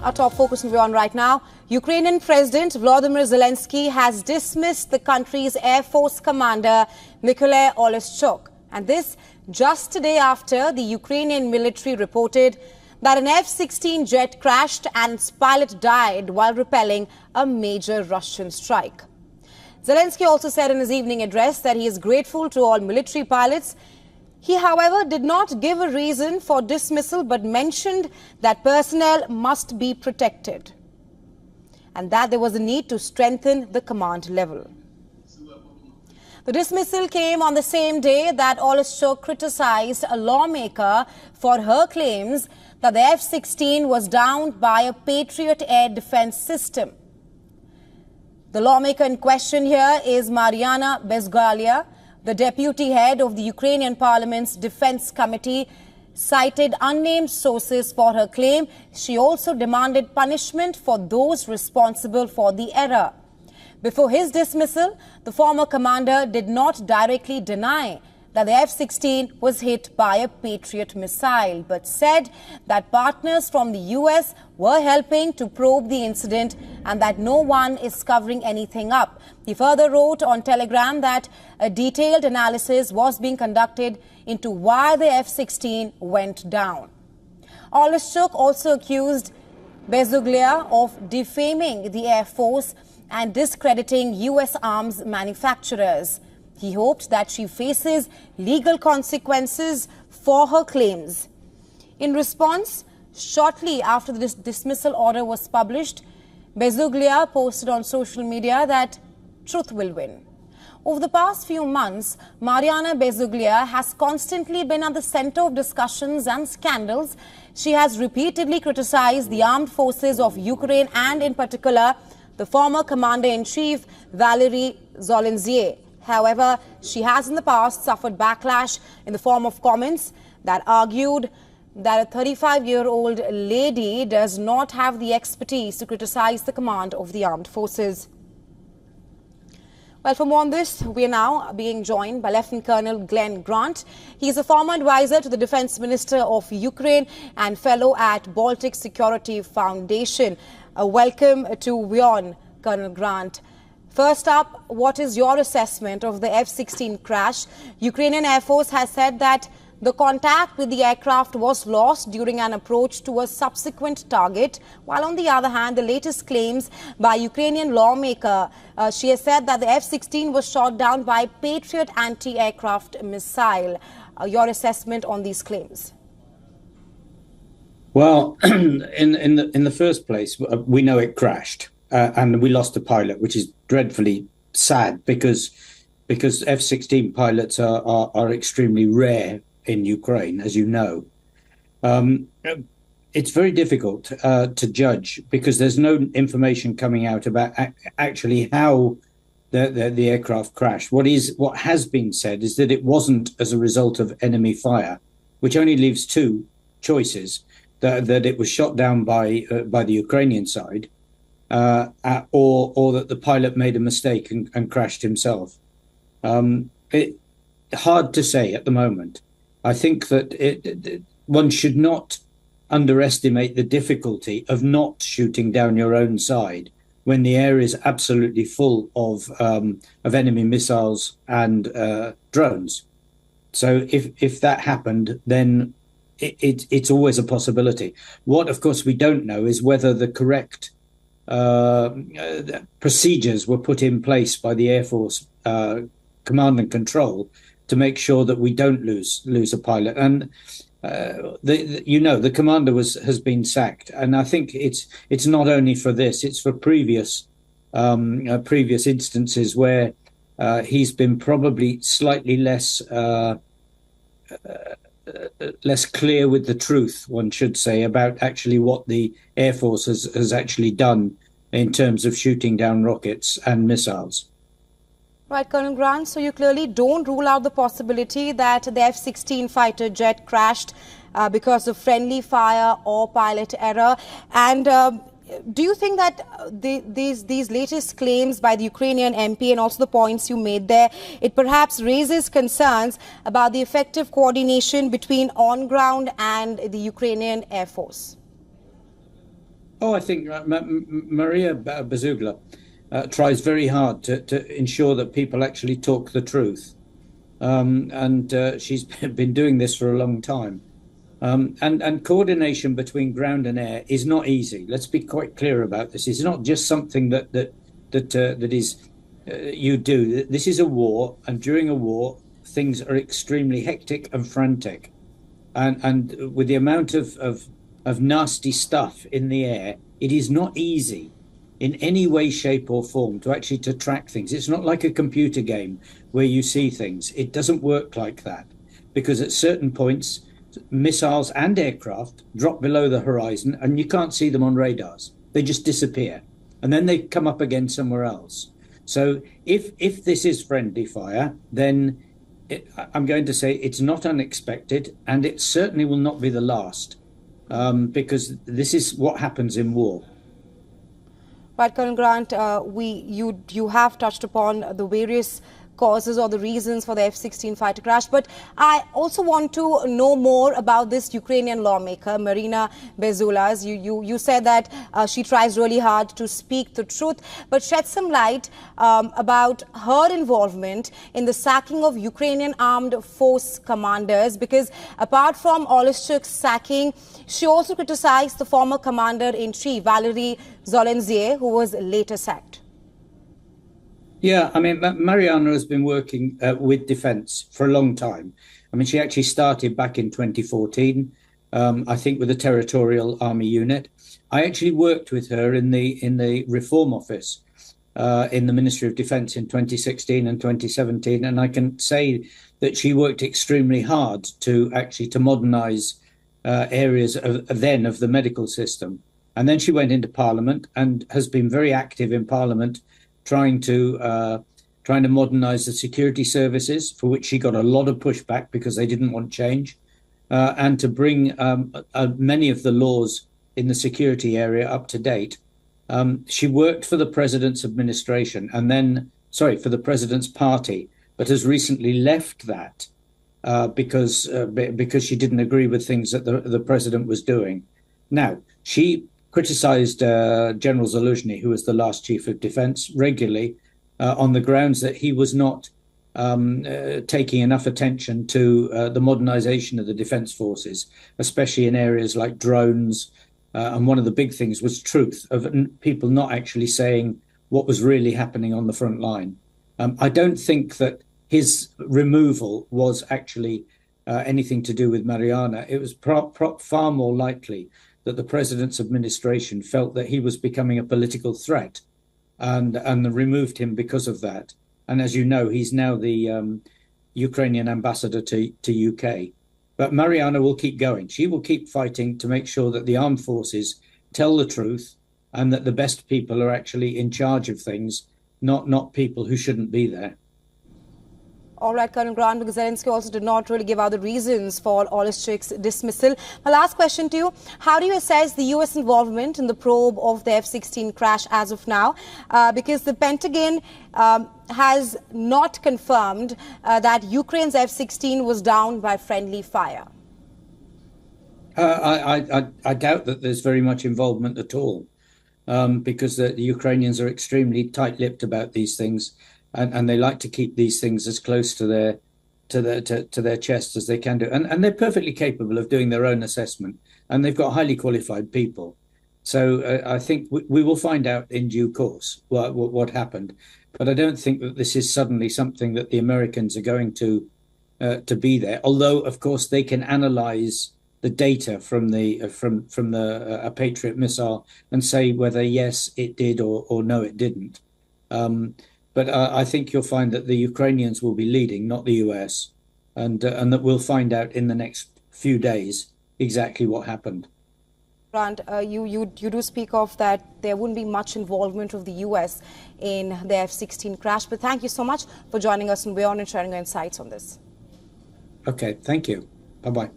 Our top focus will be on right now. Ukrainian President Volodymyr Zelensky has dismissed the country's Air Force commander Mykola Oleshchuk. And this just today after the Ukrainian military reported that an F-16 jet crashed and its pilot died while repelling a major Russian strike. Zelensky also said in his evening address that he is grateful to all military pilots. He, however, did not give a reason for dismissal but mentioned that personnel must be protected and that there was a need to strengthen the command level. The dismissal came on the same day that Oleshchuk criticized a lawmaker for her claims that the F-16 was downed by a Patriot air defense system. The lawmaker in question here is Mariana Bezgalya. The deputy head of the Ukrainian Parliament's Defense Committee cited unnamed sources for her claim. She also demanded punishment for those responsible for the error. Before his dismissal, the former commander did not directly deny that the F-16 was hit by a Patriot missile, but said that partners from the US were helping to probe the incident and that no one is covering anything up. He further wrote on Telegram that a detailed analysis was being conducted into why the F-16 went down. Oleshchuk also accused Bezuglia of defaming the Air Force and discrediting US arms manufacturers. He hoped that she faces legal consequences for her claims. In response, shortly after the dismissal order was published, Bezuglia posted on social media that truth will win. Over the past few months, Mariana Bezuglia has constantly been at the center of discussions and scandals. She has repeatedly criticized the armed forces of Ukraine and, in particular, the former commander-in-chief Valery Zolensky. However, she has in the past suffered backlash in the form of comments that argued that a 35-year-old lady does not have the expertise to criticize the command of the armed forces. Well, for more on this, we are now being joined by Lieutenant Colonel Glen Grant. He is a former advisor to the Defense Minister of Ukraine and fellow at Baltic Security Foundation. Welcome to WION, Colonel Grant. First up, what is your assessment of the F-16 crash? Ukrainian Air Force has said that the contact with the aircraft was lost during an approach to a subsequent target, while on the other hand, the latest claims by Ukrainian lawmaker, she has said that the F-16 was shot down by Patriot anti-aircraft missile. Your assessment on these claims? Well, in the first place, we know it crashed. And we lost a pilot, which is dreadfully sad because F-16 pilots are extremely rare in Ukraine, as you know. It's very difficult to judge because there's no information coming out about actually how the aircraft crashed. What has been said is that it wasn't as a result of enemy fire, which only leaves two choices: that it was shot down by the Ukrainian side. Or that the pilot made a mistake and crashed himself. Hard to say at the moment. I think that one should not underestimate the difficulty of not shooting down your own side when the air is absolutely full of enemy missiles and drones. So if that happened, then it's always a possibility. What, of course, we don't know is whether the correct procedures were put in place by the Air Force command and control to make sure that we don't lose a pilot. And the commander has been sacked, and I think it's not only for this; it's for previous instances where he's been probably slightly less clear with the truth, one should say, about actually what the Air Force has actually done in terms of shooting down rockets and missiles. Right, Colonel Grant, so you clearly don't rule out the possibility that the F-16 fighter jet crashed because of friendly fire or pilot error. And do you think that these latest claims by the Ukrainian MP and also the points you made there, it perhaps raises concerns about the effective coordination between on-ground and the Ukrainian Air Force? Oh, I think Maria Bazugla tries very hard to ensure that people actually talk the truth. And she's been doing this for a long time. And coordination between ground and air is not easy. Let's be quite clear about this. It's not just something that is you do. This is a war, and during a war, things are extremely hectic and frantic. And with the amount of nasty stuff in the air, it is not easy in any way, shape, or form to actually to track things. It's not like a computer game where you see things. It doesn't work like that, because at certain points, missiles and aircraft drop below the horizon and you can't see them on radars. They just disappear, and then they come up again somewhere else. So if this is friendly fire, then I'm going to say it's not unexpected, and it certainly will not be the last, because this is what happens in war. Right, Colonel Grant, you have touched upon the various causes or the reasons for the F-16 fighter crash, but I also want to know more about this Ukrainian lawmaker, Marina Bezula. You said that she tries really hard to speak the truth, but shed some light about her involvement in the sacking of Ukrainian armed force commanders, because apart from Oleshchuk's sacking, she also criticized the former commander-in-chief, Valery Zolensky, who was later sacked. Yeah, I mean, Mariana has been working with defence for a long time. I mean, she actually started back in 2014, I think, with the Territorial Army Unit. I actually worked with her in the Reform Office in the Ministry of Defence in 2016 and 2017, and I can say that she worked extremely hard to modernise areas of the medical system. And then she went into Parliament and has been very active in Parliament, trying to modernise the security services, for which she got a lot of pushback because they didn't want change, and to bring many of the laws in the security area up to date. She worked for the president's administration for the president's party, but has recently left that because she didn't agree with things that the president was doing. Now, she criticised General Zaluzhny, who was the last chief of defence, regularly on the grounds that he was not taking enough attention to the modernisation of the defence forces, especially in areas like drones. And one of the big things was truth, of people not actually saying what was really happening on the front line. I don't think that his removal was actually anything to do with Mariana. It was far more likely that the president's administration felt that he was becoming a political threat, and removed him because of that. And as you know, he's now the Ukrainian ambassador to UK. But Mariana will keep going. She will keep fighting to make sure that the armed forces tell the truth, and that the best people are actually in charge of things, not people who shouldn't be there. All right, Colonel Grant, because Zelensky also did not really give out the reasons for Oleshchuk's dismissal. My last question to you, how do you assess the U.S. involvement in the probe of the F-16 crash as of now? Because the Pentagon has not confirmed that Ukraine's F-16 was downed by friendly fire. I doubt that there's very much involvement at all, because the Ukrainians are extremely tight-lipped about these things. And they like to keep these things as close to their chest as they can do, and they're perfectly capable of doing their own assessment, and they've got highly qualified people. So I think we will find out in due course what happened, but I don't think that this is suddenly something that the Americans are going to be there. Although, of course, they can analyze the data from a Patriot missile and say whether yes it did or no it didn't. But I think you'll find that the Ukrainians will be leading, not the US, and that we'll find out in the next few days exactly what happened. Grant, you do speak of that there wouldn't be much involvement of the US in the F-16 crash, but thank you so much for joining us on WION and sharing your insights on this. Okay, thank you. Bye-bye.